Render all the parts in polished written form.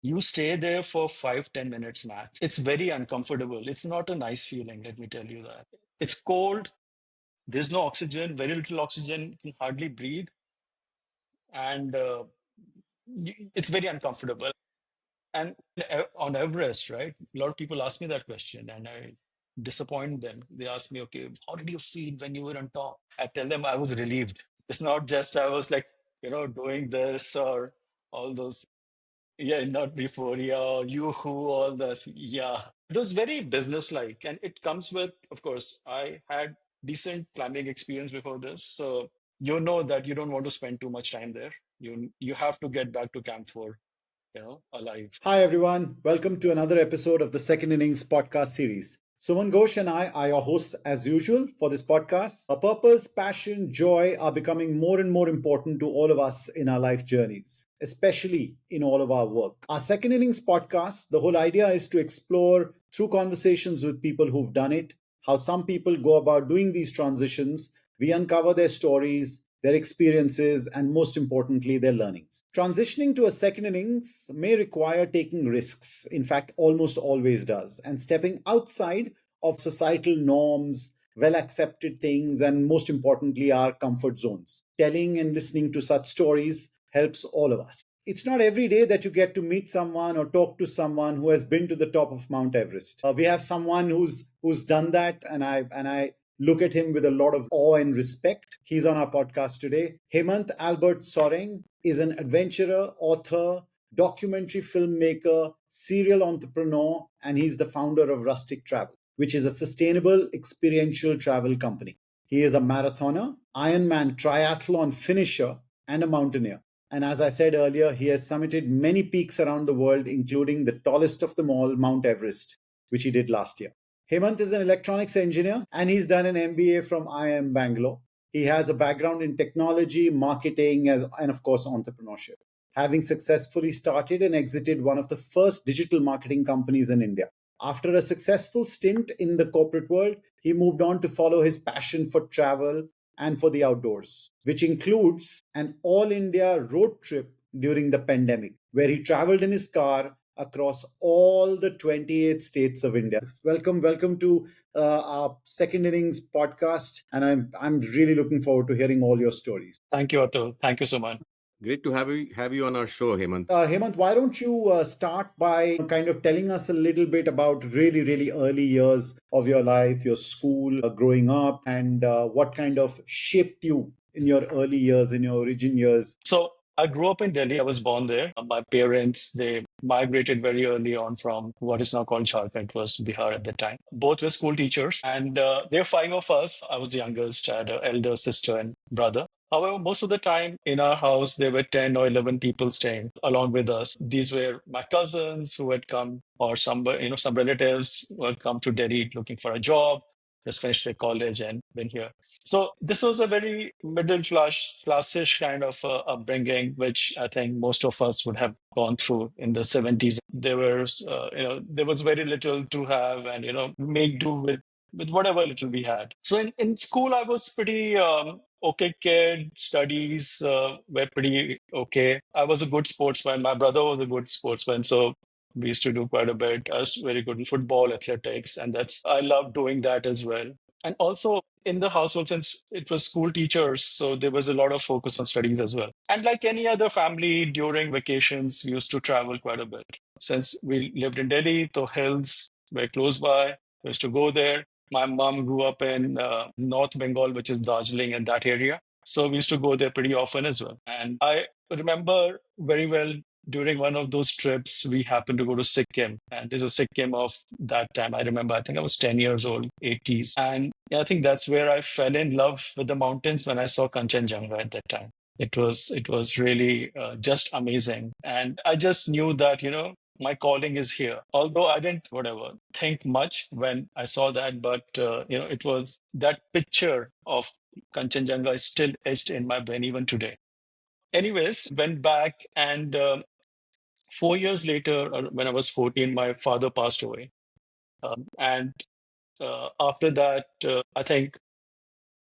You stay there for 5, 10 minutes max. It's very uncomfortable. It's not a nice feeling, let me tell you that. It's cold. There's no oxygen, very little oxygen. You can hardly breathe. And it's very uncomfortable. And on Everest, right? A lot of people ask me that question and I disappoint them. They ask me, okay, how did you feel when you were on top? I tell them I was relieved. It's not just I was like, doing this or all those. Yeah, not before. Yeah, yoo-hoo, all this. Yeah. It was very business-like. And it comes with, of course, I had decent climbing experience before this. So you know that you don't want to spend too much time there. You have to get back to camp for, alive. Hi, everyone. Welcome to another episode of the Second Innings podcast series. Suman, Ghosh, and I are your hosts as usual for this podcast. Our purpose, passion, joy are becoming more and more important to all of us in our life journeys, especially in all of our work. Our Second Innings podcast, the whole idea is to explore through conversations with people who've done it, how some people go about doing these transitions. We uncover their stories, their experiences, and most importantly, their learnings. Transitioning to a second innings may require taking risks, in fact, almost always does, and stepping outside of societal norms, well accepted things, and most importantly, our comfort zones. Telling and listening to such stories helps all of us. It's not every day that you get to meet someone or talk to someone who has been to the top of Mount Everest. We have someone who's done that, and I look at him with a lot of awe and respect. He's on our podcast today. Hemant Albert Soreng is an adventurer, author, documentary filmmaker, serial entrepreneur, and he's the founder of Rustic Travel, which is a sustainable experiential travel company. He is a marathoner, Ironman triathlon finisher, and a mountaineer. And as I said earlier, he has summited many peaks around the world, including the tallest of them all, Mount Everest, which he did last year. Hemant is an electronics engineer and he's done an MBA from IIM Bangalore. He has a background in technology, marketing, and of course, entrepreneurship, having successfully started and exited one of the first digital marketing companies in India. After a successful stint in the corporate world, he moved on to follow his passion for travel and for the outdoors, which includes an all India road trip during the pandemic, where he traveled in his car across all the 28 states of India. Welcome to our second innings podcast, and I'm really looking forward to hearing all your stories. Thank you, Atul. Thank you so much. Great to have you on our show, Hemant. Hemant, why don't you start by kind of telling us a little bit about really early years of your life, your school, growing up, and what kind of shaped you in your early years, in your origin years? So I grew up in Delhi. I was born there. My parents, they migrated very early on from what is now called Jharkhand. It was Bihar at the time. Both were school teachers, and there are five of us. I was the youngest. I had an elder sister and brother. However, most of the time in our house, there were 10 or 11 people staying along with us. These were my cousins who had come, or some relatives who had come to Delhi looking for a job, just finished their college and been here. So this was a very classish kind of upbringing, which I think most of us would have gone through in the 70s. There was very little to have, and make do with whatever little we had. So in school, I was pretty okay kid. Studies were pretty okay. I was a good sportsman. My brother was a good sportsman, so we used to do quite a bit. I was very good in football, athletics, and I love doing that as well. And also in the household, since it was school teachers, so there was a lot of focus on studies as well. And like any other family, during vacations, we used to travel quite a bit. Since we lived in Delhi, the hills were close by. We used to go there. My mom grew up in North Bengal, which is Darjeeling and that area. So we used to go there pretty often as well. And I remember very well during one of those trips, we happened to go to Sikkim. And this was Sikkim of that time. I remember, I think I was 10 years old, 80s. And yeah, I think that's where I fell in love with the mountains when I saw Kanchenjunga at that time. It was really just amazing. And I just knew that, my calling is here. Although I didn't, whatever, think much when I saw that, but, it was that picture of Kanchenjunga is still etched in my brain even today. Anyways, went back and 4 years later, when I was 14, my father passed away. And after that, I think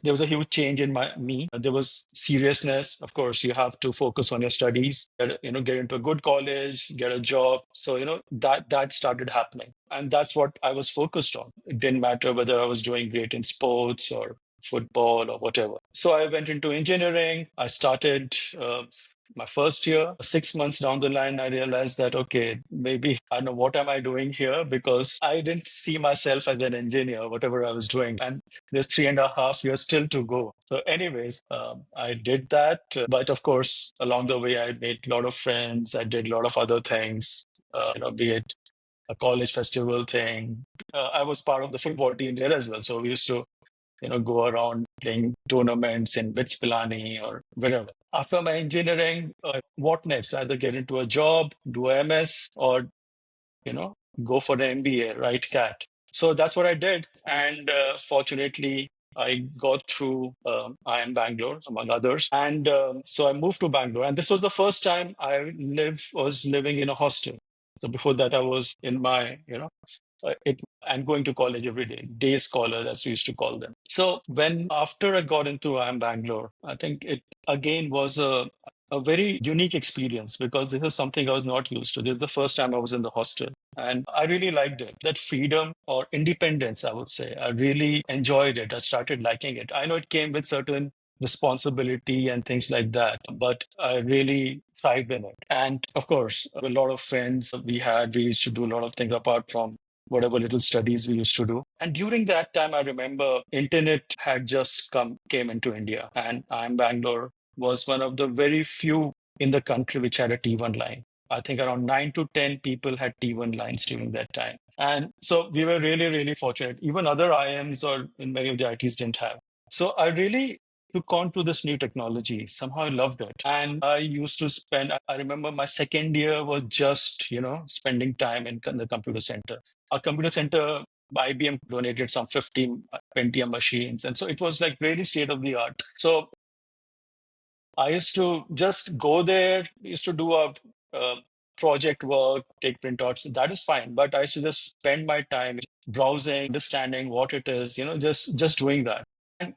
there was a huge change in me. There was seriousness. Of course, you have to focus on your studies, get into a good college, get a job. So, that started happening. And that's what I was focused on. It didn't matter whether I was doing great in sports or football or whatever. So I went into engineering. I started my first year. 6 months down the line, I realized that, okay, maybe I don't know what am I doing here, because I didn't see myself as an engineer, whatever I was doing. And there's 3.5 years still to go. So anyways, I did that. But of course, along the way, I made a lot of friends. I did a lot of other things, be it a college festival thing. I was part of the football team there as well. So we used to go around playing tournaments in Bits Pilani or wherever. After my engineering, what next? Either get into a job, do a MS, or you know, go for the MBA, right, Cat? So that's what I did. And fortunately, I got through IIM Bangalore, among others. And so I moved to Bangalore. And this was the first time I was living in a hostel. So before that, I was in my, and going to college every day scholars, as we used to call them. So when after I got into IIM Bangalore, I think it again was a very unique experience, because this is something I was not used to. This is the first time I was in the hostel. And I really liked it. That freedom or independence, I would say. I really enjoyed it. I started liking it. I know it came with certain responsibility and things like that, but I really thrived in it. And of course, a lot of friends we used to do a lot of things apart from whatever little studies we used to do. And during that time, I remember internet had just came into India, and IIM Bangalore was one of the very few in the country which had a T1 line. I think around 9 to 10 people had T1 lines during that time. And so we were really, really fortunate. Even other IIMs or in many of the ITs didn't have. So I really took on to this new technology. Somehow I loved it. And I used to I remember my second year was just, spending time in the computer center. Our computer center, IBM donated some 15 Pentium machines. And so it was like really state of the art. So I used to just go there, used to do a project work, take printouts. That is fine. But I used to just spend my time browsing, understanding what it is, just doing that. And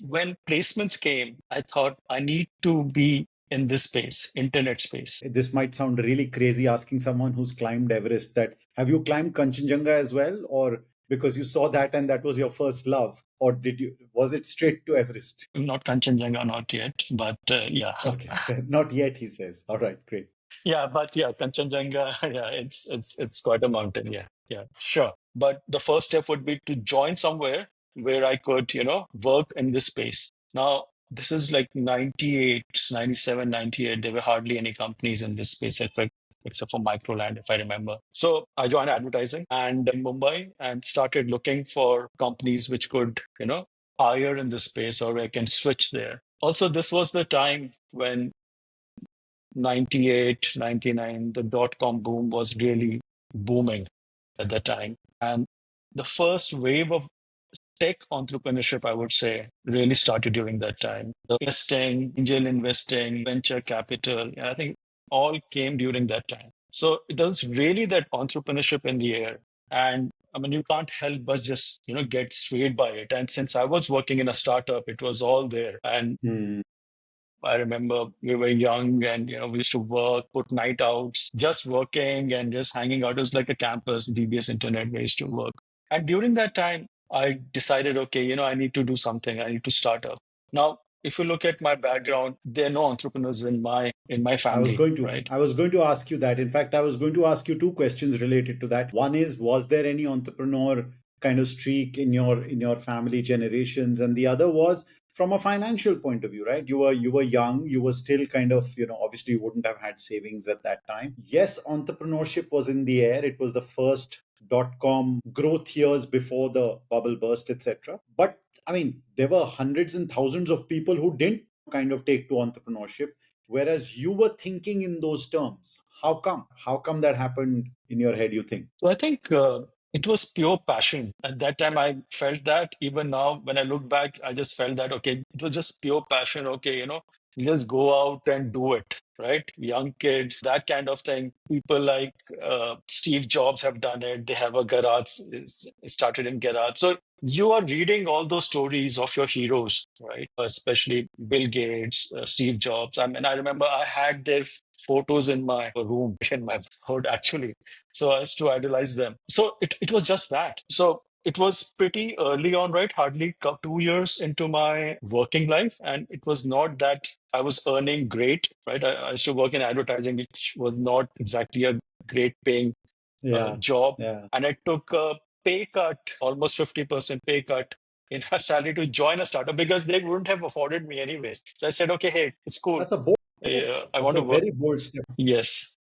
when placements came, I thought I need to be in this space, internet space. This might sound really crazy asking someone who's climbed Everest that have you climbed Kanchenjunga as well, or because you saw that and that was your first love, or was it straight to Everest? Not Kanchenjunga, not yet, but yeah. Okay, not yet, he says. All right, great. Yeah, but yeah, Kanchenjunga, yeah, it's quite a mountain. Yeah, yeah, sure. But the first step would be to join somewhere where I could, work in this space. Now, this is like 98, 97, 98. There were hardly any companies in this space, except for Microland, if I remember. So I joined advertising and in Mumbai and started looking for companies which could, hire in this space, or I can switch there. Also, this was the time when 98, 99, the dot-com boom was really booming at that time. And the first wave of tech entrepreneurship, I would say, really started during that time. The investing, angel investing, venture capital, I think all came during that time. So there's really that entrepreneurship in the air. And I mean, you can't help but just, get swayed by it. And since I was working in a startup, it was all there. And I remember we were young and we used to work, put night outs, just working and just hanging out. It was like a campus, DBS Internet, we used to work. And during that time, I decided, okay, I need to do something. I need to start up. Now, if you look at my background, there are no entrepreneurs in my family, right? I was going to ask you that. In fact, I was going to ask you two questions related to that. One is, was there any entrepreneur kind of streak in your family generations? And the other was from a financial point of view, right? You were young, you were still kind of, obviously you wouldn't have had savings at that time. Yes, entrepreneurship was in the air. It was the first dot-com growth years before the bubble burst, etc. But I mean, there were hundreds and thousands of people who didn't kind of take to entrepreneurship, whereas you were thinking in those terms. How come? How come that happened in your head, you think? So I think it was pure passion. At that time, I felt that. Even now, when I look back, I just felt that, okay, it was just pure passion. Okay, just go out and do it. right? Young kids, that kind of thing. People like Steve Jobs have done it. They have a garage, started in garage. So you are reading all those stories of your heroes, right? Especially Bill Gates, Steve Jobs. I mean, I remember I had their photos in my room, in my hood, actually. So I used to idolize them. So it was just that. So it was pretty early on, right? Hardly 2 years into my working life. And it was not that I was earning great, right? I used to work in advertising, which was not exactly a great paying Yeah. job. Yeah. And I took a pay cut, almost 50% pay cut in my salary to join a startup because they wouldn't have afforded me anyways. So I said, okay, hey, it's cool. That's a bold step. I That's want a to work. very bold step. Yes.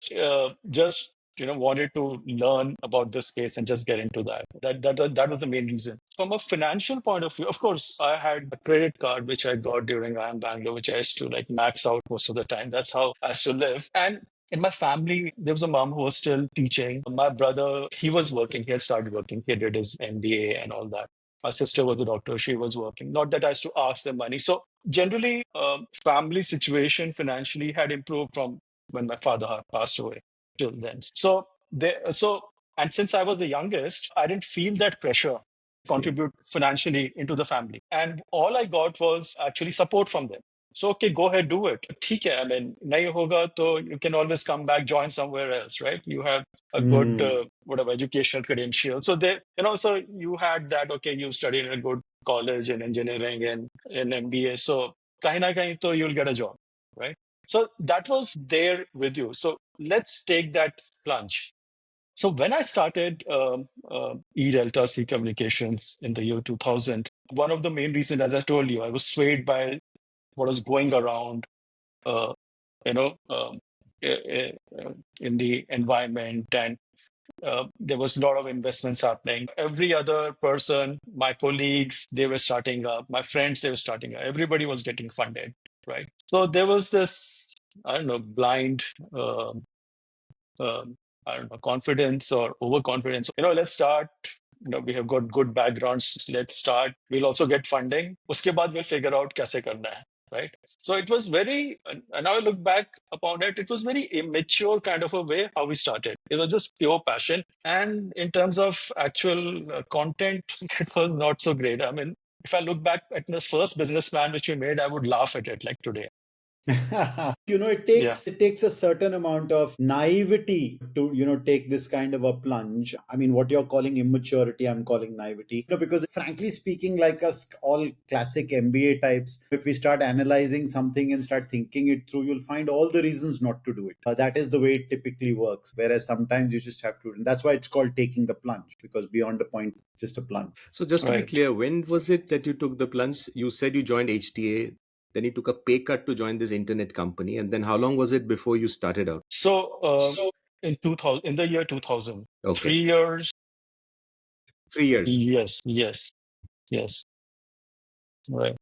Just wanted to learn about this space and just get into that. That was the main reason. From a financial point of view, of course, I had a credit card which I got during I am Bangalore, which I used to like max out most of the time. That's how I used to live. And in my family, there was a mom who was still teaching. My brother, he was working. He had started working. He did his MBA and all that. My sister was a doctor. She was working. Not that I used to ask them money. So generally, family situation financially had improved from when my father had passed away till then. And since I was the youngest, I didn't feel that pressure See. contribute financially into the family. And all I got was actually support from them. So, okay, go ahead, do it. ठीक है, I mean, nahi hoga, तो you can always come back, join somewhere else, right? You have a good, Mm. whatever, educational credential. So so you had that, okay, you studied in a good college in engineering and in MBA. So, kahin na kahin, to you'll get a job, right? So that was there with you. So let's take that plunge. So when I started E-Delta C Communications in the year 2000, one of the main reasons, as I told you, I was swayed by what was going around, uh, you know, in the environment, and there was a lot of investments happening. Every other person, my colleagues, they were starting up. My friends, they were starting up. Everybody was getting funded, right? So there was this, I don't know, blind um, I don't know, confidence or overconfidence. Let's start. We have got good backgrounds. Let's start. We'll also get funding. Uske baad we'll figure out kaise karna hai, right? So it was very, and now I look back upon it, it was very immature kind of a way how we started. It was just pure passion. And in terms of actual content, it was not so great. I mean, if I look back at the first business plan which we made, I would laugh at it like today. It Yeah. takes a certain amount of naivety to take this kind of a plunge. I mean, what you're calling immaturity, I'm calling naivety. Because frankly speaking, like us all classic MBA types, if we start analyzing something and start thinking it through, you'll find all the reasons not to do it. That is the way it typically works. Whereas sometimes you just have to, and that's why it's called taking the plunge, because beyond the point, just a plunge. So just to be Right. clear, when was it that you took the plunge? You said you joined HTA, then you took a pay cut to join this internet company, and then how long was it before you started out? So in 2000, in the year 2000, Okay, 3 years. 3 years. Yes, yes, yes. Right,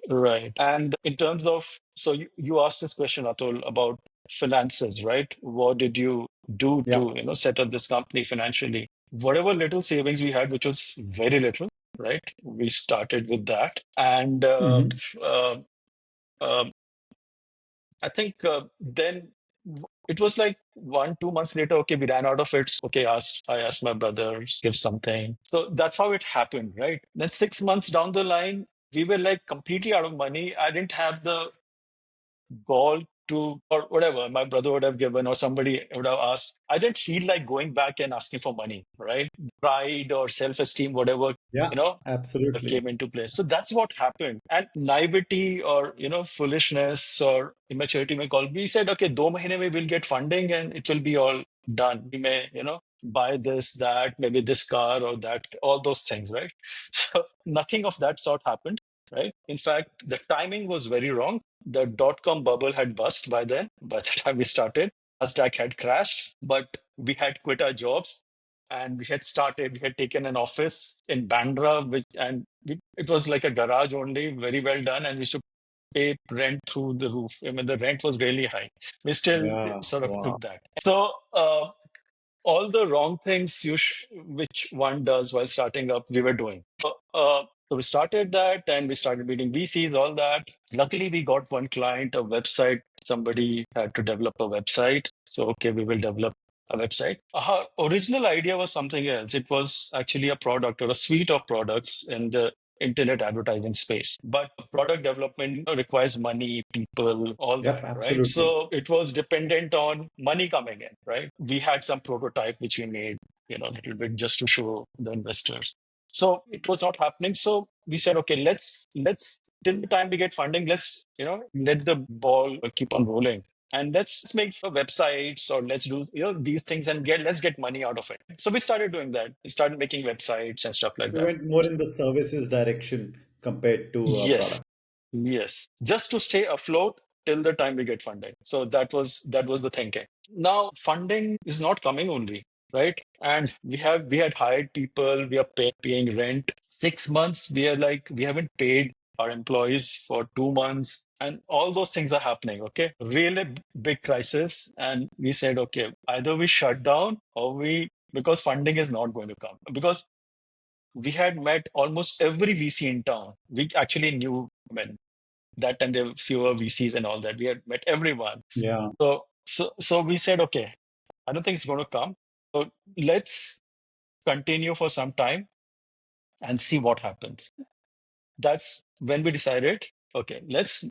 right. And in terms of, so you asked this question, Atul, about finances, right? What did you do Yeah. to, set up this company financially? Whatever little savings we had, which was very little, right? We started with that. And Mhm. uh, uh, I think then it was like 1, 2 months later. Okay, we ran out of it. Okay, I asked my brothers give something. So that's how it happened, right? Then 6 months down the line, we were like completely out of money. I didn't have the gall to, or whatever my brother would have given or somebody would have asked. I didn't feel like going back and asking for money, right? Pride or self-esteem, whatever, Yeah, you know, absolutely. came into place. So that's what happened. And naivety or, foolishness or immaturity may call. We said, okay, 2 mahine mein we'll get funding and it will be all done. We may, buy this, that, maybe this car or that, all those things, right? So nothing of that sort happened, right? In fact, the timing was very wrong. The dot-com bubble had bust by then, by the time we started. Nasdaq had crashed, but we had quit our jobs and we had taken an office in Bandra, it was like a garage only, very well done, and we used to pay rent through the roof. I mean, the rent was really high. We still Yeah. sort of Wow. took that. So all the wrong things which one does while starting up, we were doing. So we started that and we started meeting VCs, all that. Luckily, we got one client, a website. Somebody had to develop a website. So, okay, we will develop a website. Our original idea was something else. It was actually a product or a suite of products in the internet advertising space. But product development requires money, people, all Yep, that, right? absolutely. So it was dependent on money coming in, right? We had some prototype which we made, a little bit just to show the investors. So it was not happening. So we said, okay, let's till the time we get funding, let's let the ball keep on rolling. And let's make websites or let's do these things and let's get money out of it. So we started doing that. We started making websites and stuff like You that. went more in the services direction compared to a Yes, product. yes. Just to stay afloat till the time we get funding. So that was the thinking. Now funding is not coming only, right? And we had hired people, we are paying rent. 6 months, we haven't paid our employees for 2 months. And all those things are happening, okay? Really big crisis. And we said, okay, either we shut down or because funding is not going to come. Because we had met almost every VC in town. We actually knew when that time there were fewer VCs and all that. We had met everyone. Yeah. So we said, okay, I don't think it's going to come. So let's continue for some time and see what happens. That's when we decided, okay, let's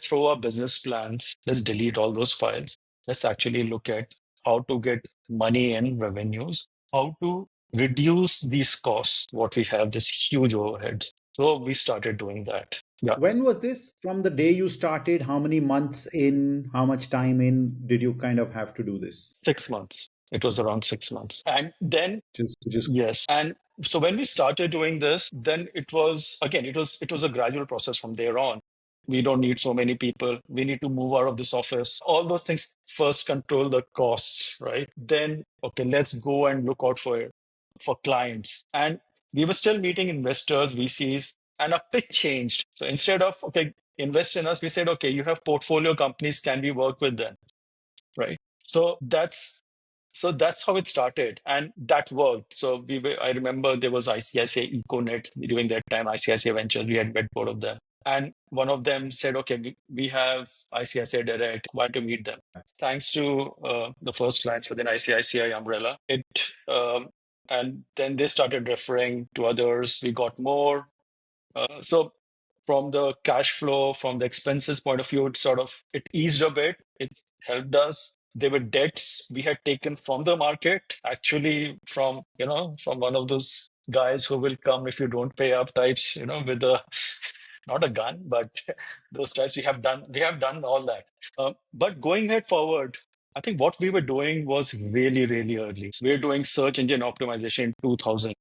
throw our business plans, let's delete all those files. Let's actually look at how to get money and revenues, how to reduce these costs, what we have, this huge overheads. So we started doing that. Yeah, When was this? From the day you started, how many months in, how much time in did you kind of have to do this? 6 months. It was around 6 months. And then Just yes. And so when we started doing this, then it was a gradual process from there on. We don't need so many people. We need to move out of this office. All those things first control the costs, right? Then, okay, let's go and look out for clients. And we were still meeting investors, VCs, and our pitch changed. So instead of, okay, invest in us, we said, okay, you have portfolio companies, can we work with them? Right. So that's how it started, and that worked. So I remember there was ICICI EcoNet during that time, ICICI Ventures. We had met both of them, and one of them said, "Okay, we have ICICI Direct. Why to meet them?" Thanks to the first clients within ICICI umbrella, and then they started referring to others. We got more. So from the cash flow, from the expenses point of view, it eased a bit. It helped us. There were debts we had taken from the market, actually from one of those guys who will come if you don't pay up types, with a not a gun, but those types we have done all that. But going ahead forward, I think what we were doing was really, really early. We were doing search engine optimization in 2000.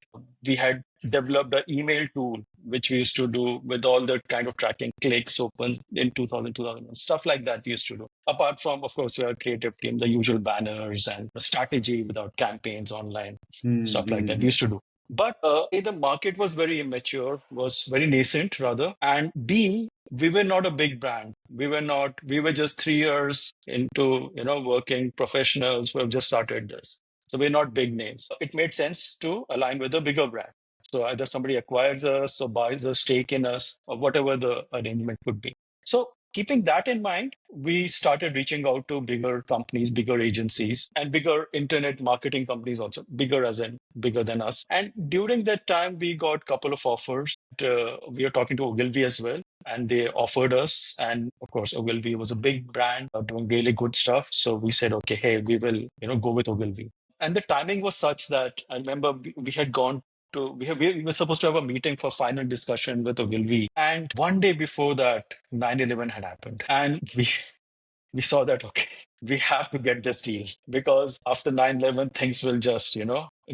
We had developed an email tool, which we used to do with all the kind of tracking clicks, opens in 2000, stuff like that we used to do. Apart from, of course, our creative team, the usual banners and the strategy without campaigns online, stuff like that we mm-hmm. used to do. But A, the market was very immature, was very nascent rather, and B, we were not a big brand. We were just 3 years into, working professionals who have just started this. So we're not big names. It made sense to align with a bigger brand. So either somebody acquires us or buys a stake in us or whatever the arrangement would be. So keeping that in mind, we started reaching out to bigger companies, bigger agencies, and bigger internet marketing companies also, bigger as in bigger than us. And during that time, we got a couple of offers. We are talking to Ogilvy as well, and they offered us. And of course, Ogilvy was a big brand doing really good stuff. So we said, okay, hey, we will, go with Ogilvy. And the timing was such that I remember we had gone we were supposed to have a meeting for final discussion with Ogilvy. And one day before that, 9/11 had happened. And we saw that, okay, we have to get this deal because after 9/11, things will just,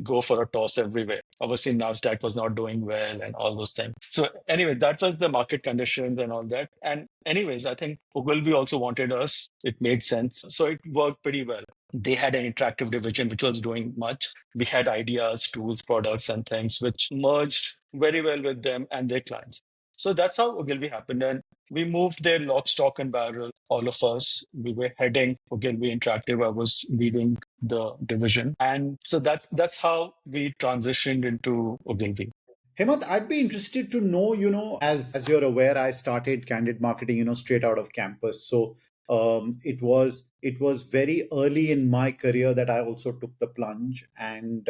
go for a toss everywhere. Obviously, NASDAQ was not doing well and all those things. So anyway, that was the market conditions and all that. And anyways, I think Ogilvy also wanted us. It made sense. So it worked pretty well. They had an interactive division which was doing much. We had ideas, tools, products, and things which merged very well with them and their clients. So that's how Ogilvy happened. And we moved there lock, stock, and barrel. All of us, we were heading Ogilvy Interactive. I was leading the division. And so that's how we transitioned into Ogilvy. Hemant, I'd be interested to know, as you're aware, I started Candid Marketing, straight out of campus. So it was very early in my career that I also took the plunge, and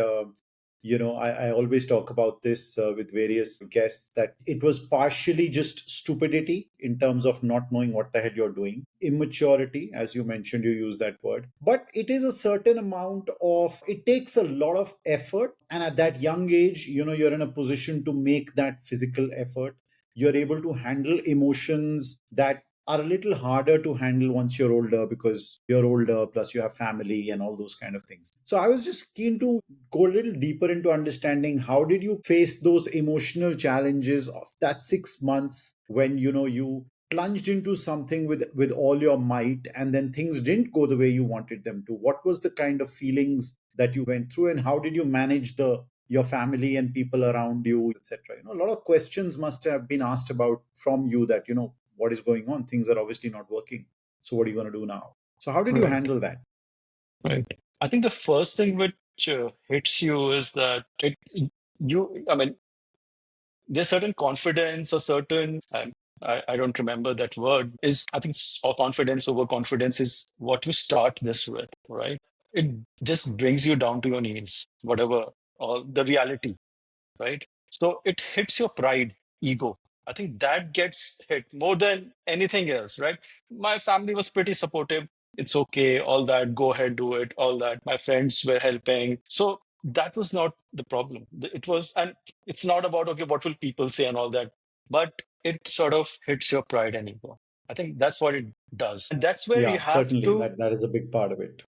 I always talk about this with various guests that it was partially just stupidity in terms of not knowing what the hell you're doing, immaturity, as you mentioned, you use that word, but it is a certain amount of, it takes a lot of effort, and at that young age, you're in a position to make that physical effort. You're able to handle emotions that are a little harder to handle once you're older, because you're older, plus you have family and all those kind of things. So I was just keen to go a little deeper into understanding, how did you face those emotional challenges of that 6 months when you plunged into something with all your might, and then things didn't go the way you wanted them to. What was the kind of feelings that you went through, and how did you manage the your family and people around you, etc.? A lot of questions must have been asked about from you, that what is going on, things are obviously not working, so what are you going to do now? So how did you Right. handle that? Right. I think the first thing which hits you is that I mean, there's certain confidence or certain, I don't remember that word, is, I think, or confidence, overconfidence is what you start this with, right? It just brings you down to your knees, whatever, or the reality, right? So it hits your pride, ego. I think that gets hit more than anything else, right? My family was pretty supportive. It's okay, all that, go ahead, do it, all that. My friends were helping. So that was not the problem. It was, and it's not about, okay, what will people say and all that, but it sort of hits your pride and ego. I think that's what it does. And Yeah, certainly, that is a big part of it.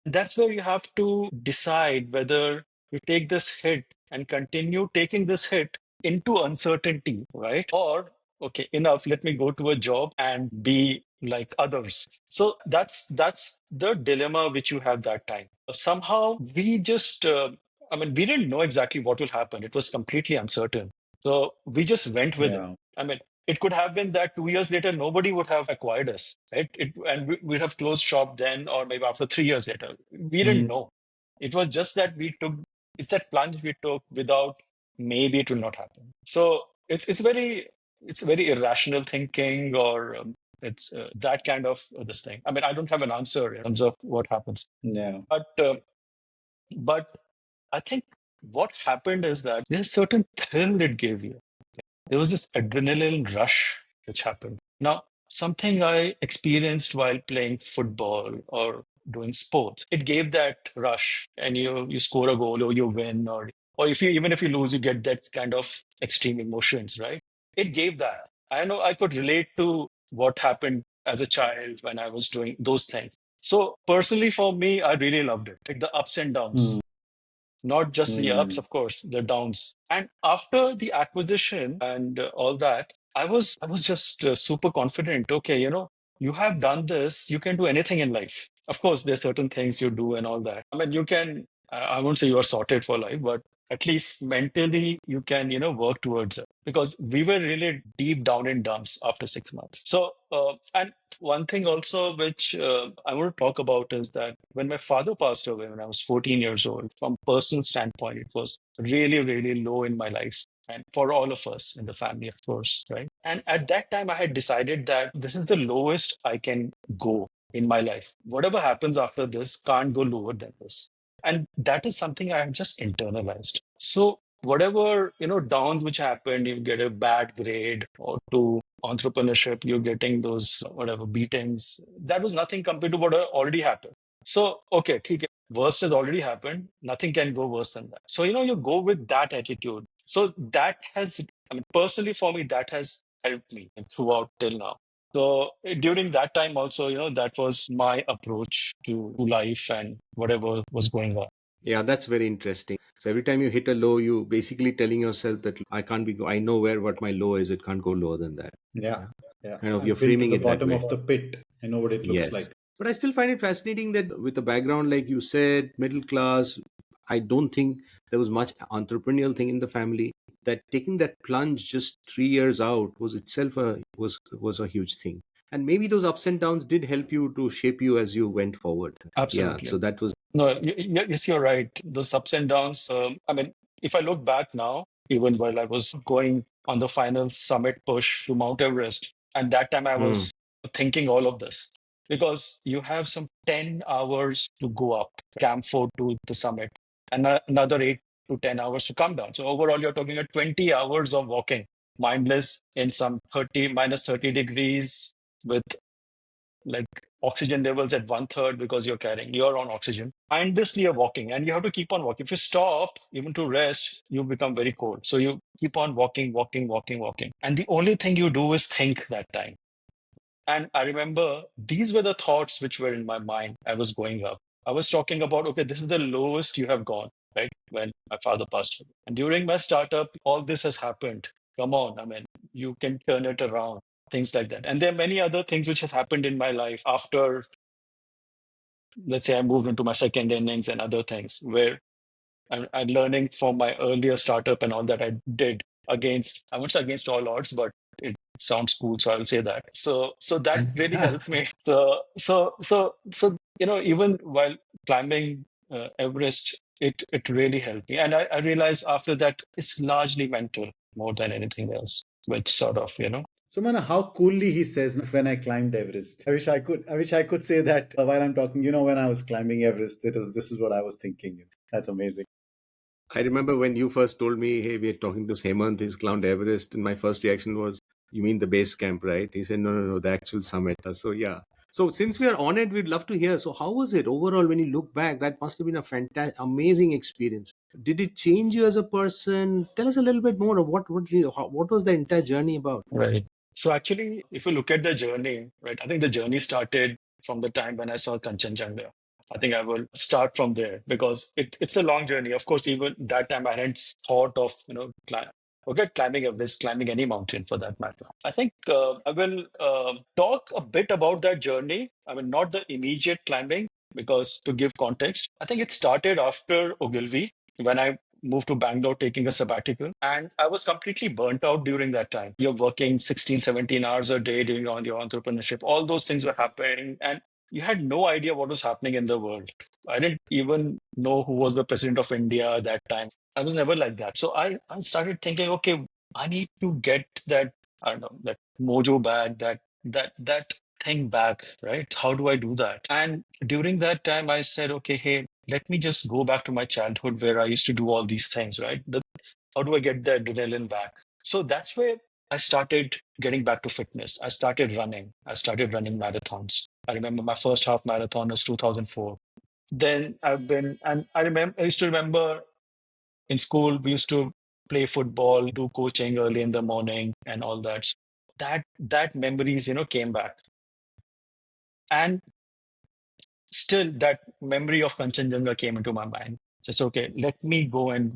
that's where you have to decide whether you take this hit and continue taking this hit into uncertainty, right? Or, okay, enough, let me go to a job and be like others. So that's the dilemma which you have that time. Somehow we just, we didn't know exactly what will happen. It was completely uncertain. So we just went with it. Yeah. I mean, it could have been that 2 years later, nobody would have acquired us, right? And we'd have closed shop then, or maybe after 3 years later. We didn't Mm, know. It was just that it's that plunge we took without, maybe it will not happen. So it's very irrational thinking, or it's that kind of this thing. I mean, I don't have an answer in terms of what happens, yeah. but I think what happened is that there's a certain thrill it gave you. There was this adrenaline rush which happened. Now, something I experienced while playing football or doing sports, it gave that rush, and you score a goal or you win, or if you, even if you lose, you get that kind of extreme emotions, right? It gave that. I know I could relate to what happened as a child when I was doing those things. So personally, for me, I really loved it, like the ups and downs, Mm, not just the ups, mm, of course, the downs. And after the acquisition and all that, I was just super confident. Okay, you have done this, you can do anything in life. Of course, there's certain things you do and all that. I mean, you can. I won't say you are sorted for life, but at least mentally you can, work towards it, because we were really deep down in dumps after 6 months. So, and one thing also which I want to talk about is that when my father passed away when I was 14 years old, from personal standpoint, it was really, really low in my life. And for all of us in the family, of course, right? And at that time, I had decided that this is the lowest I can go in my life. Whatever happens after this can't go lower than this. And that is something I have just internalized. So whatever, downs which happened, you get a bad grade, or to entrepreneurship, you're getting those whatever beatings. That was nothing compared to what had already happened. So, okay, ठीक है, worst has already happened. Nothing can go worse than that. So, you go with that attitude. So that has, I mean, personally for me, that has helped me throughout till now. So during that time also, that was my approach to life and whatever was going on. Yeah, that's very interesting. So every time you hit a low, you basically telling yourself that I can't be, I know where what my low is. It can't go lower than that. yeah. Yeah. Yeah. Kind of you're I've been to framing the it that bottom way. of the pit. I know what it looks Yes. like. But I still find it fascinating that with a background, like you said, middle class, I don't think there was much entrepreneurial thing in the family. That taking that plunge just 3 years out was itself was a huge thing. And maybe those ups and downs did help you to shape you as you went forward. Yeah. Absolutely. So that was No, yes, you're right. Those ups and downs. I mean, If I look back now, even while I was going on the final summit push to Mount Everest, and that time I Hmm. was thinking all of this because you have some 10 hours to go up, Camp 4 to the summit, and another 8 to 10 hours to come down. So overall, you're talking at 20 hours of walking, mindless in some 30 minus 30 degrees with like oxygen levels at one third because you're on oxygen. Mindlessly you're walking and you have to keep on walking. If you stop even to rest, you become very cold. So you keep on walking, walking, walking, walking. And the only thing you do is think that time. And I remember these were the thoughts which were in my mind. I was going up. I was talking about, okay, this is the lowest you have gone, right? When my father passed away. And during my startup, all this has happened. Come on, I mean, you can turn it around, things like that. And there are many other things which has happened in my life after, let's say, I moved into my second innings and other things where I'm learning from my earlier startup and all that I did against, I won't say against all odds, but it sounds cool, so I'll say that. So that really helped me. So even while climbing Everest, it really helped me, and I realized after that it's largely mental more than anything else, which sort of Sumana, how coolly he says when I climbed Everest. I wish I could say that while I'm talking. When I was climbing Everest, this is what I was thinking. That's amazing. I remember when you first told me, hey, we're talking to Hemant, he's climbed Everest, and my first reaction was, you mean the base camp, right? He said, no, no, no, the actual summit. So, yeah. So, since we are on it, we'd love to hear. So, how was it overall when you look back? That must have been a fantastic, amazing experience. Did it change you as a person? Tell us a little bit more of what was the entire journey about? right. So actually, if you look at the journey, right, I think the journey started from the time when I saw Kanchenjunga. I think I will start from there because it's a long journey. Of course, even that time I hadn't thought of, forget climbing Everest, climbing any mountain for that matter. I think I will talk a bit about that journey. I mean, not the immediate climbing, because to give context, I think it started after Ogilvy when I moved to Bangalore taking a sabbatical. And I was completely burnt out during that time. You're working 16, 17 hours a day doing on your entrepreneurship. All those things were happening. And you had no idea what was happening in the world. I didn't even know who was the president of India at that time. I was never like that. So I started thinking, okay, I need to get that, I don't know, that mojo back, that thing back, right? How do I do that? And during that time, I said, okay, hey, let me just go back to my childhood where I used to do all these things, right? How do I get the adrenaline back? So that's where I started getting back to fitness. I started running. I started running marathons. I remember my first half marathon was 2004. Then and I used to remember in school, we used to play football, do coaching early in the morning and all that. So that memories, came back. And still that memory of Kanchenjunga came into my mind. Just okay, let me go and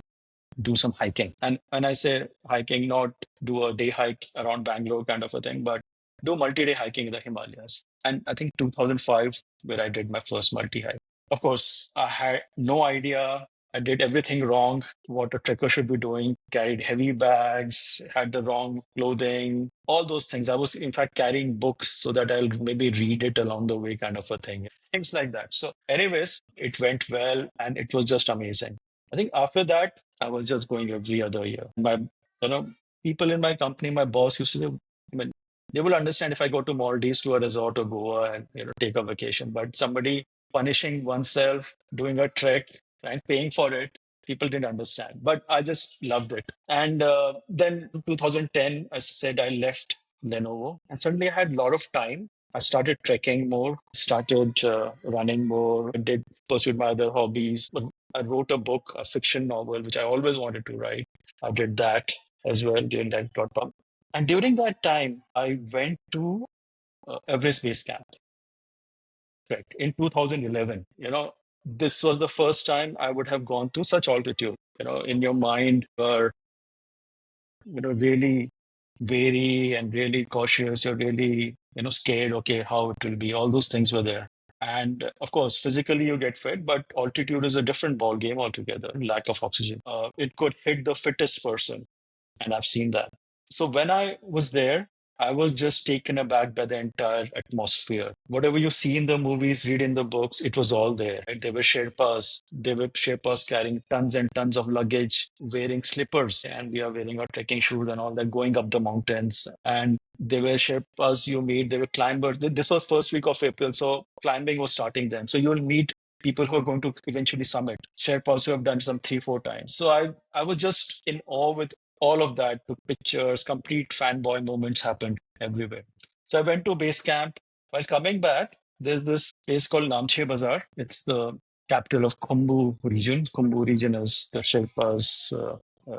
do some hiking. And when I say hiking, not do a day hike around Bangalore kind of a thing, but do multi-day hiking in the Himalayas. And I think 2005, where I did my first multi-hike. Of course, I had no idea. I did everything wrong, what a trekker should be doing, carried heavy bags, had the wrong clothing, all those things. I was, in fact, carrying books so that I'll maybe read it along the way, kind of a thing. Things like that. So, anyways, it went well and it was just amazing. I think after that, I was just going every other year. You know, people in my company, my boss used to say, I mean, they will understand if I go to Maldives to a resort or Goa and take a vacation. But somebody punishing oneself, doing a trek and paying for it, people didn't understand. But I just loved it. And then 2010, as I said, I left Lenovo, and suddenly I had a lot of time. I started trekking more, started running more, did pursued my other hobbies. I wrote a book, a fiction novel, which I always wanted to write. I did that as well during that time. And during that time, I went to Everest Base Camp, correct, in 2011. This was the first time I would have gone to such altitude. In your mind, you're, really wary and really cautious. You're really, scared, okay, how it will be. All those things were there. And of course, physically you get fit, but altitude is a different ball game altogether. Lack of oxygen. It could hit the fittest person, and I've seen that. So when I was there, I was just taken aback by the entire atmosphere. Whatever you see in the movies, read in the books, it was all there. Right? There were Sherpas. There were Sherpas carrying tons and tons of luggage, wearing slippers, and we are wearing our trekking shoes and all that, going up the mountains. And there were Sherpas you meet. There were climbers. This was first week of April, so climbing was starting then. So you'll meet people who are going to eventually summit. Sherpas who have done some 3, 4 times. So I was just in awe with all of that. Took pictures, complete fanboy moments happened everywhere. So I went to base camp. While coming back, there's this place called Namche Bazaar. It's the capital of Khumbu region. Khumbu region is the Sherpas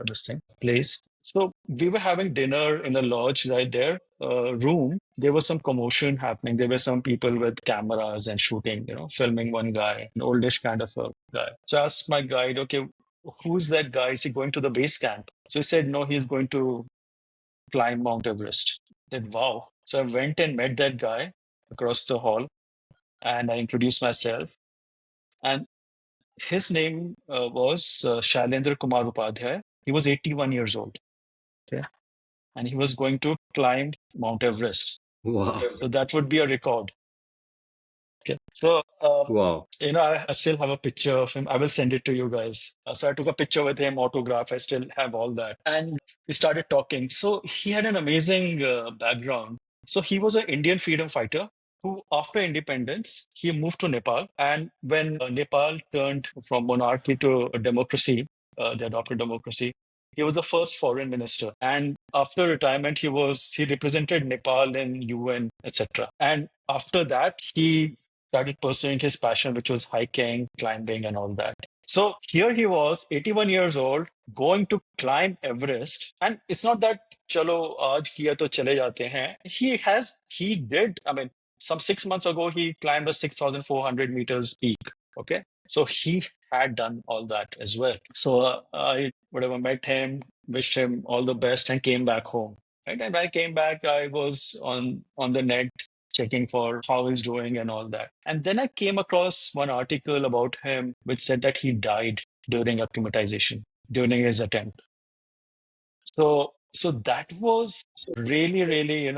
this thing place. So we were having dinner in a lodge right there, room. There was some commotion happening. There were some people with cameras and shooting, filming one guy, an oldish kind of a guy. So I asked my guide, okay, who's that guy? Is he going to the base camp? So he said, no, he's going to climb Mount Everest. I said, wow. So I went and met that guy across the hall and I introduced myself. And his name was Shailendra Kumar Upadhyay. He was 81 years old. Okay. And he was going to climb Mount Everest. Wow. So that would be a record. Okay. So, Wow. I still have a picture of him. I will send it to you guys. So I took a picture with him, autograph. I still have all that. And we started talking. So he had an amazing background. So he was an Indian freedom fighter who, after independence, he moved to Nepal. And when Nepal turned from monarchy to a democracy, they adopted democracy. He was the first foreign minister. And after retirement, he represented Nepal in UN, etc. And after that, he started pursuing his passion, which was hiking, climbing, and all that. So here he was, 81 years old, going to climb Everest. And it's not that, chalo, aaj kiya to chale jate hain. He did, I mean, some 6 months ago, he climbed a 6,400 meters peak. Okay. So he had done all that as well. So I, whatever, met him, wished him all the best, and came back home. Right. And when I came back, I was on the net checking for how he's doing and all that. And then I came across one article about him which said that he died during acclimatization, during his attempt. So that was really, really,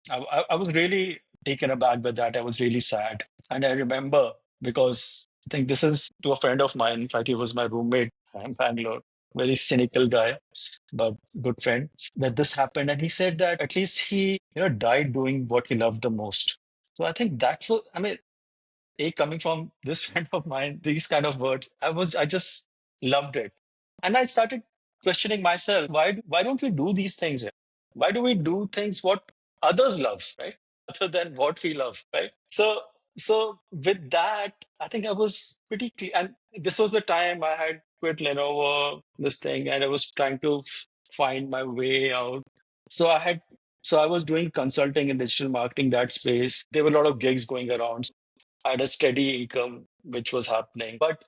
I was really taken aback by that. I was really sad. And I remember because I think this is to a friend of mine. In fact, he was my roommate in Bangalore, very cynical guy, but good friend, that this happened. And he said that at least he, died doing what he loved the most. So I think that was, I mean, coming from this friend of mine, these kind of words, I just loved it. And I started questioning myself, why don't we do these things here? Why do we do things what others love, right? Other than what we love, right? So with that, I think I was pretty clear. And this was the time I had quit Lenovo, this thing, and I was trying to find my way out. So I was doing consulting in digital marketing, that space. There were a lot of gigs going around. I had a steady income, which was happening. But